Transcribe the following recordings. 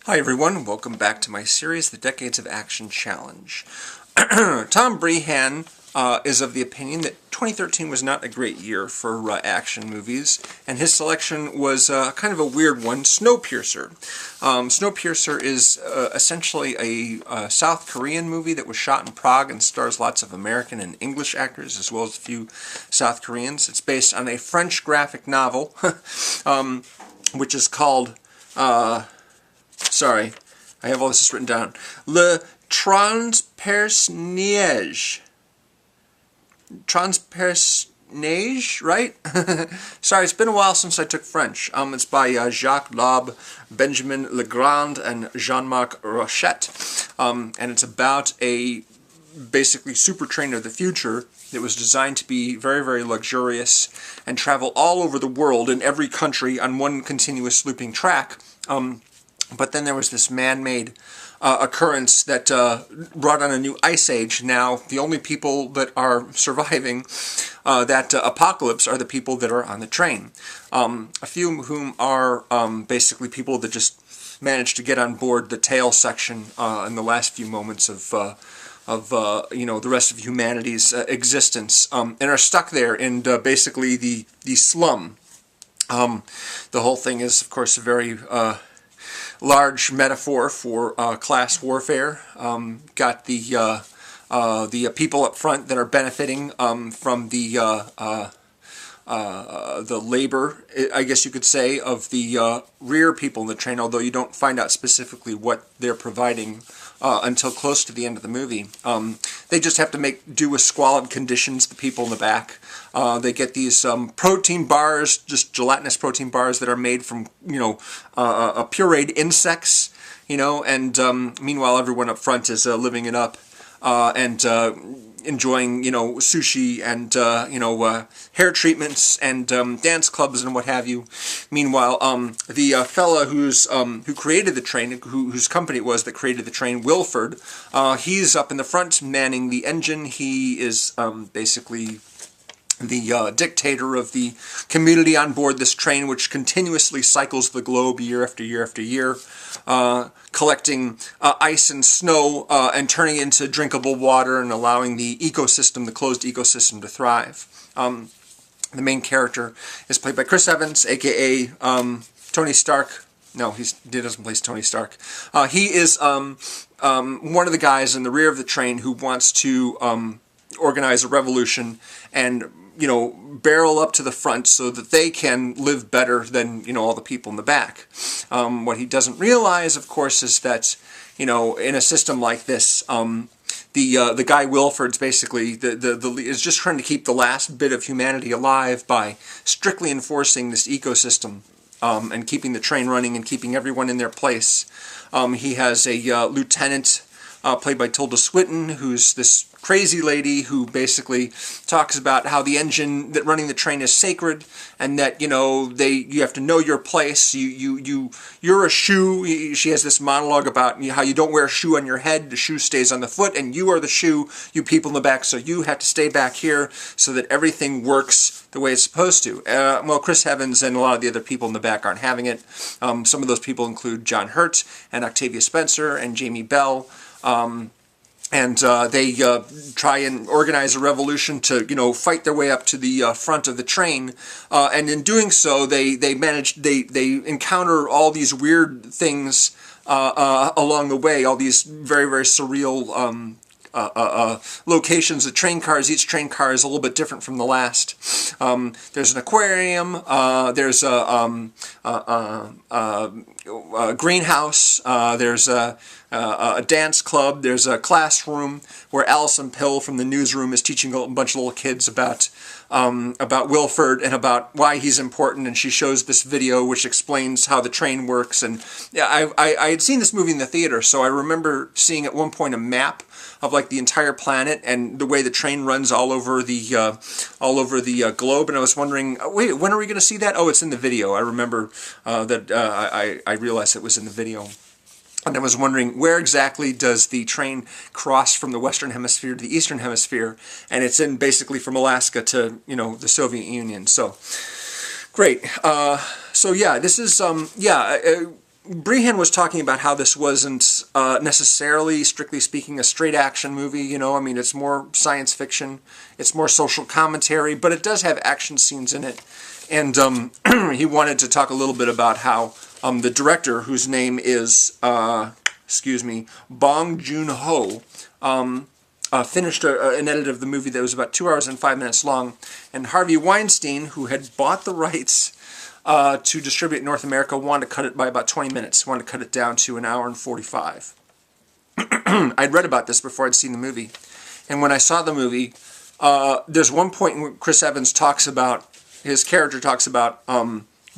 Hi everyone, welcome back to my series, The Decades of Action Challenge. Tom Breihan is of the opinion that 2013 was not a great year for action movies, and his selection was kind of a weird one, Snowpiercer. Snowpiercer is essentially a South Korean movie that was shot in Prague and stars lots of American and English actors, as well as a few South Koreans. It's based on a French graphic novel, which is called... sorry, I have all this written down. Le Transperceneige. Transperceneige, right? Sorry, it's been a while since I took French. It's by Jacques Laube, Benjamin Legrand, and Jean-Marc Rochette. And it's about a basically super train of the future that was designed to be very, very luxurious and travel all over the world in every country on one continuous looping track. But then there was this man-made occurrence that brought on a new ice age. Now, the only people that are surviving that apocalypse are the people that are on the train. A few of whom are basically people that just managed to get on board the tail section in the last few moments of the rest of humanity's existence, and are stuck there in basically the slum. The whole thing is, of course, a very large metaphor for class warfare. Got the people up front that are benefiting from the labor, I guess you could say, of the rear people in the train, although you don't find out specifically what they're providing until close to the end of the movie. They just have to make do with squalid conditions, the people in the back. They get these protein bars, just gelatinous protein bars that are made from, pureed insects, and meanwhile everyone up front is living it up and enjoying, sushi and, hair treatments and dance clubs and what have you. Meanwhile, the fella who created the train, whose company it was that created the train, Wilford, he's up in the front manning the engine. He is basically the dictator of the community on board this train, which continuously cycles the globe year after year after year, collecting ice and snow and turning it into drinkable water and allowing the ecosystem, the closed ecosystem, to thrive. The main character is played by Chris Evans, a.k.a. Tony Stark. No, he doesn't play Tony Stark. He is one of the guys in the rear of the train who wants to organize a revolution and barrel up to the front so that they can live better than, all the people in the back. What he doesn't realize, of course, is that, in a system like this, the guy Wilford's basically is just trying to keep the last bit of humanity alive by strictly enforcing this ecosystem and keeping the train running and keeping everyone in their place. He has a lieutenant played by Tilda Swinton, who's this crazy lady who basically talks about how the engine that running the train is sacred, and that you have to know your place. You're a shoe. She has this monologue about how you don't wear a shoe on your head. The shoe stays on the foot, and you are the shoe. You people in the back, so you have to stay back here so that everything works the way it's supposed to. Well, Chris Evans and a lot of the other people in the back aren't having it. Some of those people include John Hurt and Octavia Spencer and Jamie Bell. And they try and organize a revolution to, fight their way up to the front of the train. And in doing so, they encounter all these weird things along the way, all these very, very surreal locations of train cars. Each train car is a little bit different from the last. There's an aquarium. There's a greenhouse. There's a dance club. There's a classroom where Alison Pill from the newsroom is teaching a bunch of little kids about Wilford and about why he's important, and she shows this video which explains how the train works. And yeah, I had seen this movie in the theater, so I remember seeing at one point a map of like the entire planet and the way the train runs all over the globe, and I was wondering, wait, when are we going to see that? Oh, it's in the video. I remember that I realized it was in the video. And I was wondering, where exactly does the train cross from the Western Hemisphere to the Eastern Hemisphere? And it's in basically from Alaska to, the Soviet Union. So, great. So yeah, this is, Breihan was talking about how this wasn't necessarily, strictly speaking, a straight action movie. You know, I mean, it's more science fiction, it's more social commentary, but it does have action scenes in it. And he wanted to talk a little bit about how the director, whose name is, Bong Joon-ho, finished an edit of the movie that was about 2 hours and 5 minutes long, and Harvey Weinstein, who had bought the rights to distribute in North America, wanted to cut it by about 20 minutes, wanted to cut it down to 1 hour and 45. I'd read about this before I'd seen the movie, and when I saw the movie, there's one point when Chris Evans talks about, his character talks about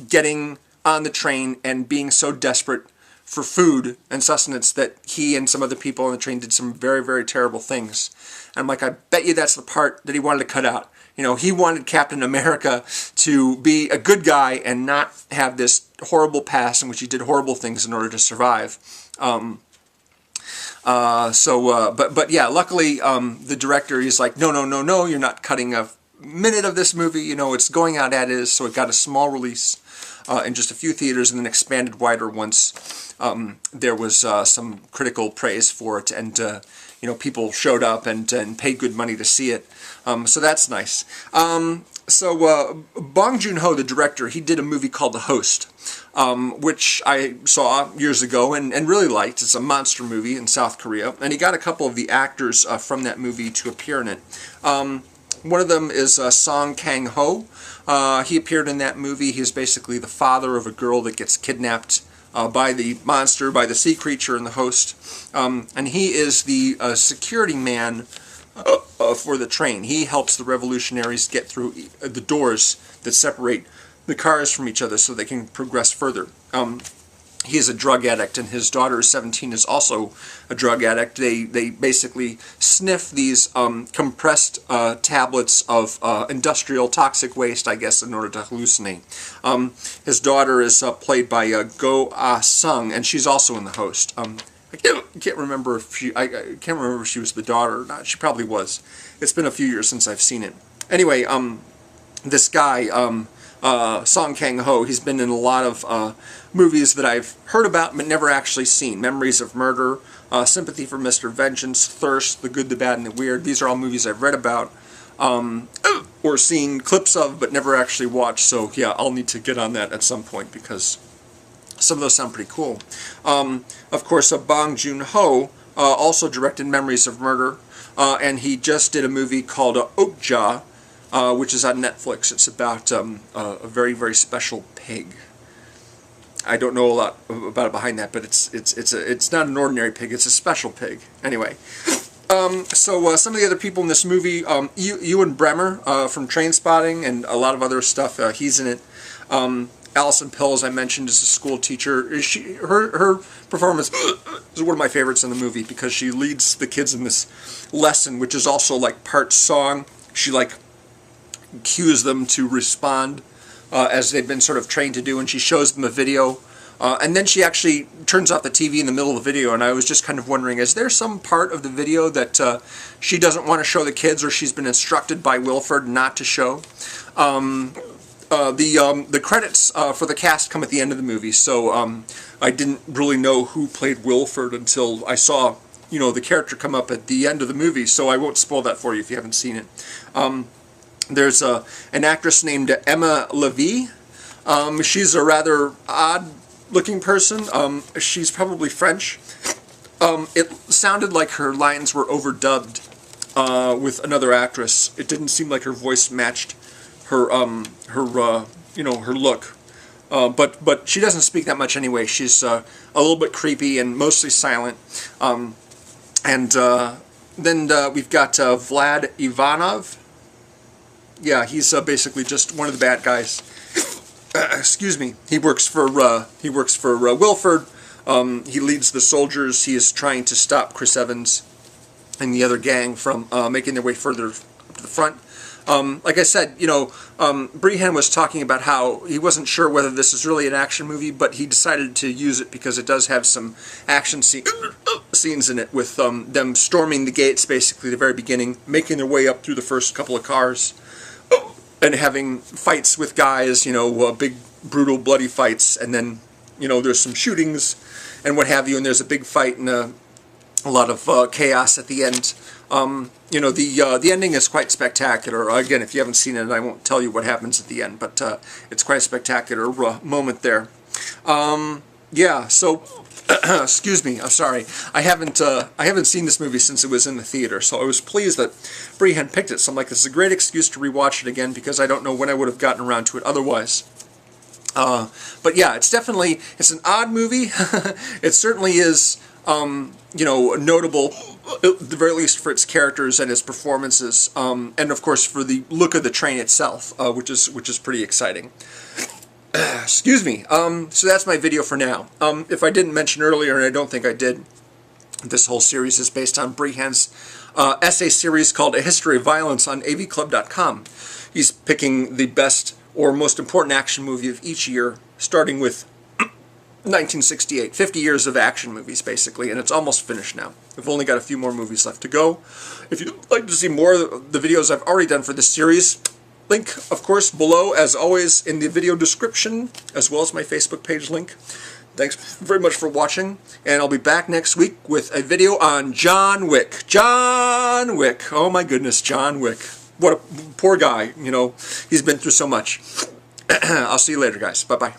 getting on the train and being so desperate for food and sustenance that he and some other people on the train did some very, very terrible things. And I'm like, I bet you that's the part that he wanted to cut out. You know, he wanted Captain America to be a good guy and not have this horrible past in which he did horrible things in order to survive. But yeah, luckily the director, he's like, no, you're not cutting a minute of this movie. You know, it's going out as is, so it got a small release in just a few theaters and then expanded wider once there was some critical praise for it, and you know, people showed up and paid good money to see it. So that's nice. Bong Joon-ho, the director, he did a movie called The Host, which I saw years ago and really liked. It's a monster movie in South Korea, and he got a couple of the actors from that movie to appear in it. One of them is Kang-ho. He appeared in that movie. He's basically the father of a girl that gets kidnapped by the monster, by the sea creature in The Host. And he is the security man for the train. He helps the revolutionaries get through the doors that separate the cars from each other so they can progress further. He is a drug addict, and his daughter, 17, is also a drug addict. They basically sniff these compressed tablets of industrial toxic waste, I guess, in order to hallucinate. His daughter is played by Go Ah-sung, and she's also in The Host. I can't remember if she was the daughter or not. She probably was. It's been a few years since I've seen it. Anyway, this guy, Song Kang-ho, he's been in a lot of movies that I've heard about but never actually seen. Memories of Murder, Sympathy for Mr. Vengeance, Thirst, The Good, the Bad, and the Weird. These are all movies I've read about or seen clips of but never actually watched. So yeah, I'll need to get on that at some point because some of those sound pretty cool. Of course, Bong Joon-ho also directed Memories of Murder, and he just did a movie called Okja, which is on Netflix. It's about a very, very special pig. I don't know a lot about it behind that, but it's not an ordinary pig. It's a special pig. Anyway, some of the other people in this movie, Ewan Bremner from Trainspotting and a lot of other stuff. He's in it. Alison Pill, as I mentioned, is a school teacher. Her performance is one of my favorites in the movie because she leads the kids in this lesson, which is also like part song. She like cues them to respond as they've been sort of trained to do, and she shows them a video. And then she actually turns off the TV in the middle of the video, and I was just kind of wondering, is there some part of the video that she doesn't want to show the kids, or she's been instructed by Wilford not to show? The credits for the cast come at the end of the movie, so I didn't really know who played Wilford until I saw, you know, the character come up at the end of the movie, so I won't spoil that for you if you haven't seen it. There's an actress named Emma Levie. She's a rather odd-looking person. She's probably French. It sounded like her lines were overdubbed with another actress. It didn't seem like her voice matched her look. But she doesn't speak that much anyway. She's a little bit creepy and mostly silent. Then we've got Vlad Ivanov. Yeah, he's basically just one of the bad guys. Excuse me. He works for Wilford. He leads the soldiers. He is trying to stop Chris Evans and the other gang from making their way further up to the front. Like I said, you know, Breihan was talking about how he wasn't sure whether this is really an action movie, but he decided to use it because it does have some action scenes in it with them storming the gates, basically, at the very beginning, making their way up through the first couple of cars, and having fights with guys, you know, big, brutal, bloody fights, and then you know, there's some shootings and what have you, and there's a big fight and a lot of chaos at the end. You know, the ending is quite spectacular. Again, if you haven't seen it, I won't tell you what happens at the end, but it's quite a spectacular moment there. Yeah, so excuse me, I'm sorry. I haven't seen this movie since it was in the theater, so I was pleased that Breihan picked it. So I'm like, this is a great excuse to rewatch it again, because I don't know when I would have gotten around to it otherwise. But yeah, it's an odd movie. It certainly is, you know, notable, at the very least for its characters and its performances, and of course for the look of the train itself, which is pretty exciting. Excuse me. So that's my video for now. If I didn't mention earlier, and I don't think I did, this whole series is based on Breihan's essay series called A History of Violence on avclub.com. He's picking the best or most important action movie of each year, starting with 1968. 50 years of action movies, basically, and it's almost finished now. We've only got a few more movies left to go. If you'd like to see more of the videos I've already done for this series, link, of course, below, as always, in the video description, as well as my Facebook page link. Thanks very much for watching, and I'll be back next week with a video on John Wick. John Wick! Oh my goodness, John Wick. What a poor guy, you know. He's been through so much. I'll see you later, guys. Bye-bye.